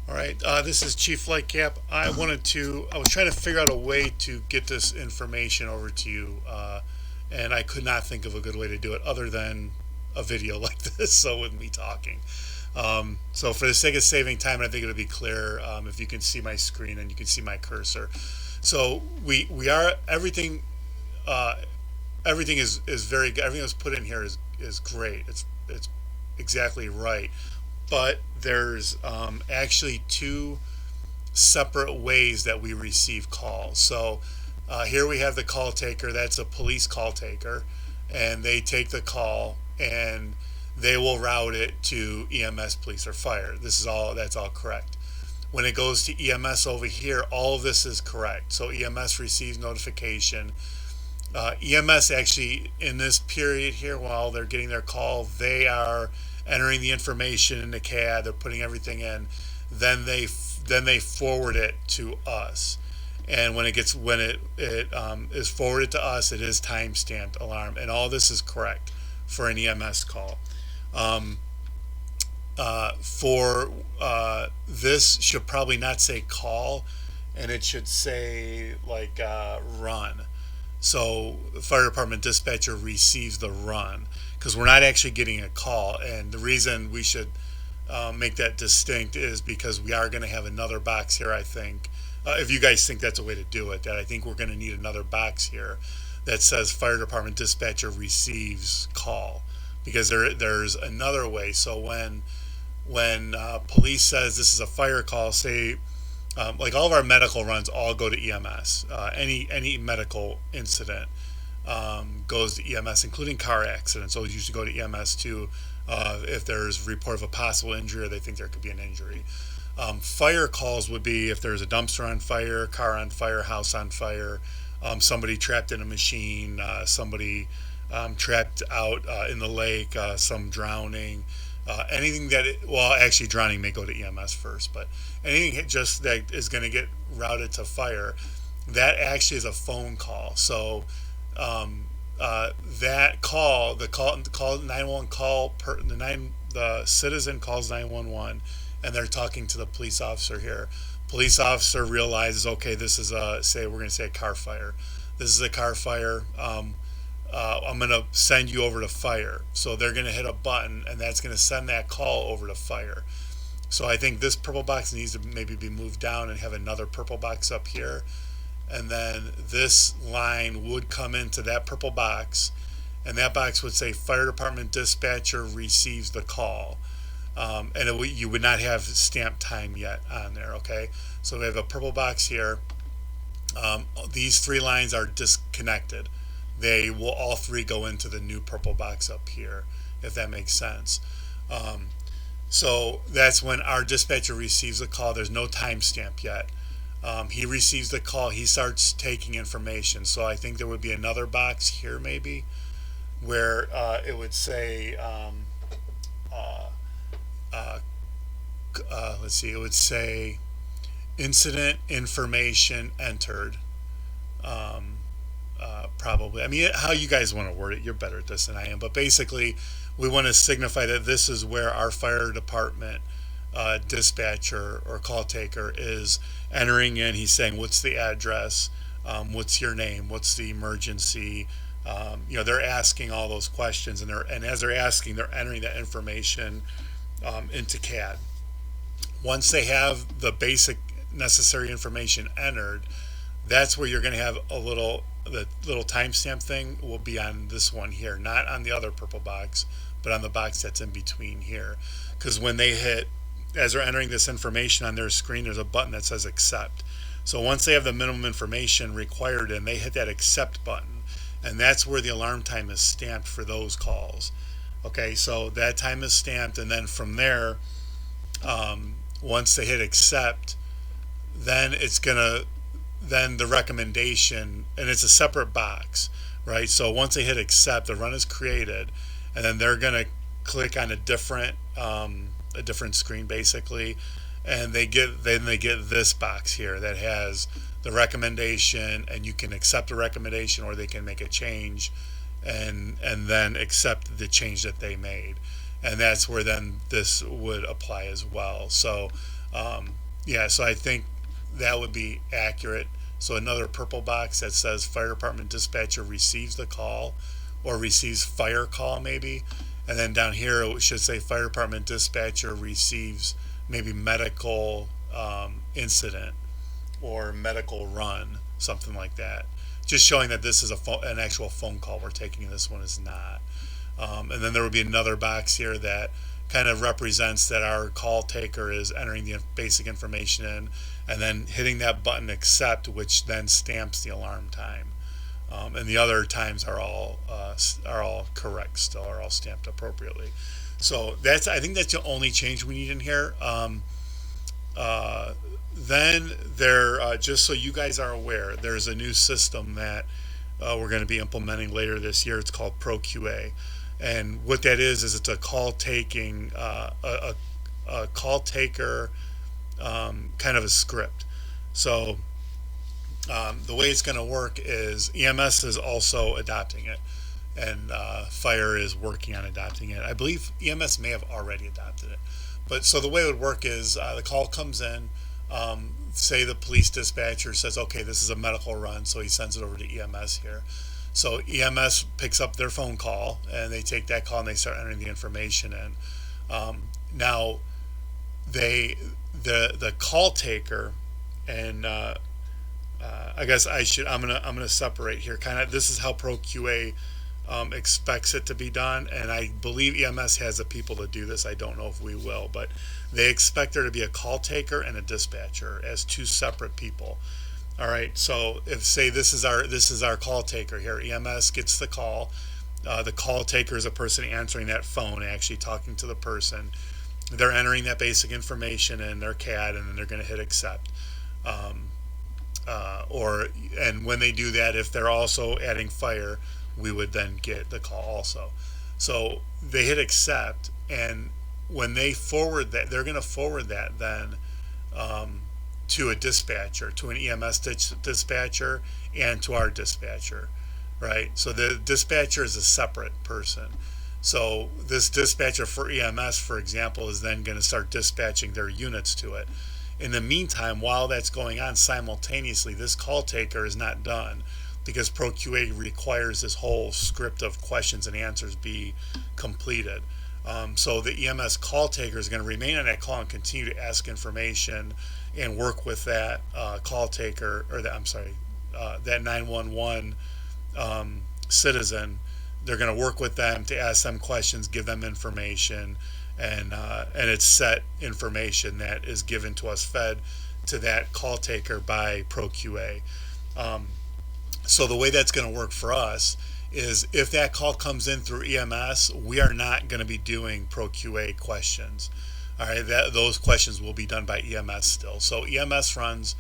All right, this is Chief Lightcap. I was trying to figure out a way to get this information over to you, and I could not think of a good way to do it other than a video like this, so with me talking. So for the sake of saving time, I think it'll be clear if you can see my screen and you can see my cursor. So we are uh, everything is very good. Everything that's put in here is great. It's exactly right, but there's actually two separate ways that we receive calls. So here we have the call taker. That's a police call taker, and they take the call and they will route it to EMS, police, or fire. That's all correct. When it goes to EMS over here, all of this is correct. So EMS receives notification. EMS actually, in this period here, while they're getting their call, they are entering the information in the CAD. They're putting everything in. Then they forward it to us. And when it is forwarded to us, it is time stamped alarm, and all this is correct for an EMS call. Um, for This should probably not say call, and it should say like run. So the fire department dispatcher receives the run because we're not actually getting a call. And the reason we should make that distinct is because we are going to have another box here, I think. If you guys think that's a way to do it, that I think we're going to need another box here that says fire department dispatcher receives call, because there's another way. So when police says this is a fire call, say like all of our medical runs all go to EMS. Any medical incident goes to EMS, including car accidents. Those usually go to EMS too. If there's a report of a possible injury or they think there could be an injury. Fire calls would be if there's a dumpster on fire, car on fire, house on fire, somebody trapped in a machine, somebody trapped out in the lake, some drowning, anything well, actually, drowning may go to EMS first, but anything just that is going to get routed to fire, that actually is a phone call. So that call, the 911 call, the citizen calls 911, and they're talking to the police officer here. Police officer realizes, okay, this is we're going to say a car fire. This is a car fire. I'm going to send you over to fire. So they're going to hit a button, and that's going to send that call over to fire. So I think this purple box needs to maybe be moved down and have another purple box up here. And then this line would come into that purple box, and that box would say fire department dispatcher receives the call. You would not have stamp time yet on there, okay? So we have a purple box here. These three lines are disconnected. They will all three go into the new purple box up here, if that makes sense. Um, so that's when our dispatcher receives a call. There's no timestamp yet. He receives the call. He starts taking information. So I think there would be another box here, maybe, where it would say, uh, uh, let's see, it would say incident information entered. Um, Probably. I mean, how you guys want to word it, you're better at this than I am. But basically, we want to signify that this is where our fire department dispatcher or call taker is entering in. He's saying, "What's the address? What's your name? What's the emergency?" They're asking all those questions, and as they're asking, they're entering that information into CAD. Once they have the basic necessary information entered, that's where you're going to have the little timestamp thing will be on this one here, not on the other purple box, but on the box that's in between here. Because when they hit, as they're entering this information on their screen, there's a button that says accept. So once they have the minimum information required and they hit that accept button, and that's where the alarm time is stamped for those calls. Okay, so that time is stamped, and then from there, once they hit accept, then it's gonna then the recommendation, and it's a separate box, right? So once they hit accept, the run is created, and then they're gonna click on a different screen basically, and they get this box here that has the recommendation, and you can accept a recommendation or they can make a change, and then accept the change that they made, and that's where then this would apply as well. So Yeah, so I think that would be accurate. So another purple box that says fire department dispatcher receives the call or receives fire call maybe. And then down here it should say fire department dispatcher receives maybe medical incident or medical run, something like that. Just showing that this is an actual phone call we're taking and this one is not. And then there would be another box here that kind of represents that our call taker is entering the basic information in and then hitting that button accept, which then stamps the alarm time. And the other times are all correct still, are all stamped appropriately. So I think that's the only change we need in here. Uh, then there, just so you guys are aware, there's a new system that we're going to be implementing later this year. It's called ProQA, and what that is it's a call taking, a call taker kind of a script. So the way it's going to work is EMS is also adopting it, and Fire is working on adopting it. I believe EMS may have already adopted it. But so the way it would work is the call comes in. Say the police dispatcher says, okay, this is a medical run, so he sends it over to EMS here. So EMS picks up their phone call and they take that call and they start entering the information in. Now, the call taker, and I guess I'm gonna separate here. Kind of this is how ProQA expects it to be done, and I believe EMS has the people to do this. I don't know if we will, but they expect there to be a call taker and a dispatcher as two separate people. All right, so if say this is our call taker here, EMS gets the call. The call taker is a person answering that phone, actually talking to the person. They're entering that basic information in their CAD, and then they're going to hit accept. Um, and when they do that, if they're also adding fire, we would then get the call also. So they hit accept, and when they forward that, they're going to forward that then um, to a dispatcher, to an EMS dispatcher, and to our dispatcher, right? So the dispatcher is a separate person. So this dispatcher for EMS, for example, is then going to start dispatching their units to it. In the meantime, while that's going on simultaneously, this call taker is not done because ProQA requires this whole script of questions and answers be completed. So the EMS call taker is going to remain on that call and continue to ask information and work with that call taker, or that, I'm sorry, that 911 citizen. They're going to work with them to ask them questions, give them information, and it's set information that is given to us, fed to that call taker by ProQA. Um, so the way that's going to work for us is if that call comes in through EMS, we are not going to be doing ProQA questions. All right, those questions will be done by EMS still. So EMS runs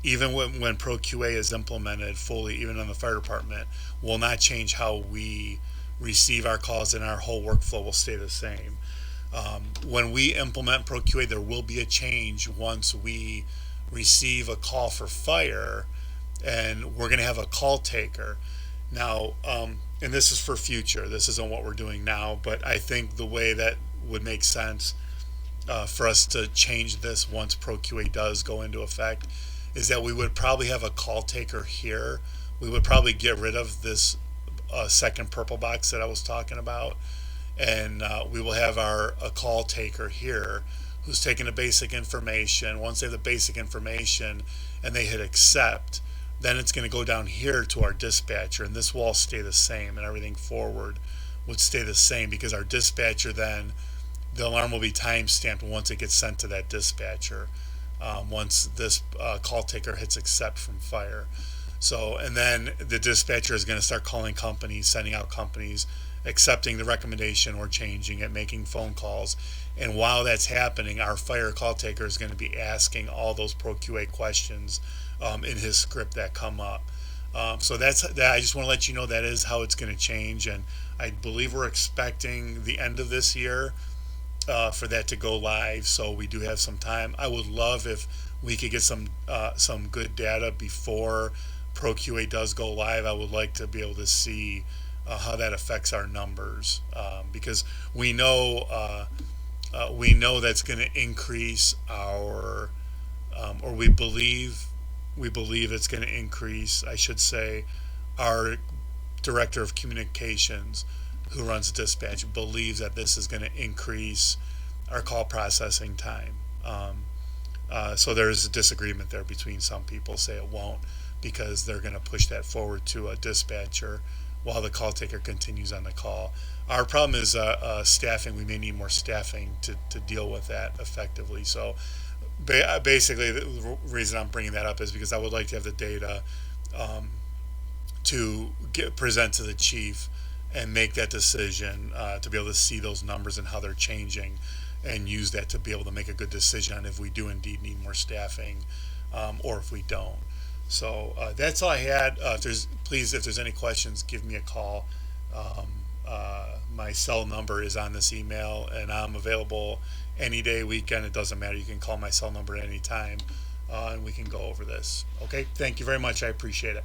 even when ProQA is implemented fully, even in the fire department, will not change how we receive our calls, and our whole workflow will stay the same. When we implement ProQA, there will be a change once we receive a call for fire, and we're going to have a call taker. Now, and this is for future, this isn't what we're doing now, but I think the way that would make sense for us to change this once ProQA does go into effect is that we would probably have a call taker here. We would probably get rid of this second purple box that I was talking about, and we will have a call taker here who's taking the basic information. Once they have the basic information and they hit accept, then it's going to go down here to our dispatcher, and this will all stay the same, and everything forward would stay the same because our dispatcher then, the alarm will be time stamped once it gets sent to that dispatcher, once this call taker hits accept from fire. So, and then the dispatcher is going to start calling companies, sending out companies, accepting the recommendation or changing it, making phone calls. And while that's happening, our fire call taker is going to be asking all those ProQA questions in his script that come up. So that's that. I just want to let you know that is how it's going to change, and I believe we're expecting the end of this year for that to go live. So we do have some time. I would love if we could get some good data before ProQA does go live. I would like to be able to see how that affects our numbers, because we know We know that's going to increase our, or we believe it's going to increase, I should say, our director of communications who runs dispatch believes that this is going to increase our call processing time. So there's a disagreement there between some people say it won't because they're going to push that forward to a dispatcher while the call taker continues on the call. Our problem is staffing. We may need more staffing to deal with that effectively. So basically, the reason I'm bringing that up is because I would like to have the data um, to present to the chief and make that decision to be able to see those numbers and how they're changing and use that to be able to make a good decision on if we do indeed need more staffing or if we don't. So that's all I had. If there's any questions, give me a call. My cell number is on this email, and I'm available any day, weekend. It doesn't matter. You can call my cell number at any time, and we can go over this. Okay. Thank you very much. I appreciate it.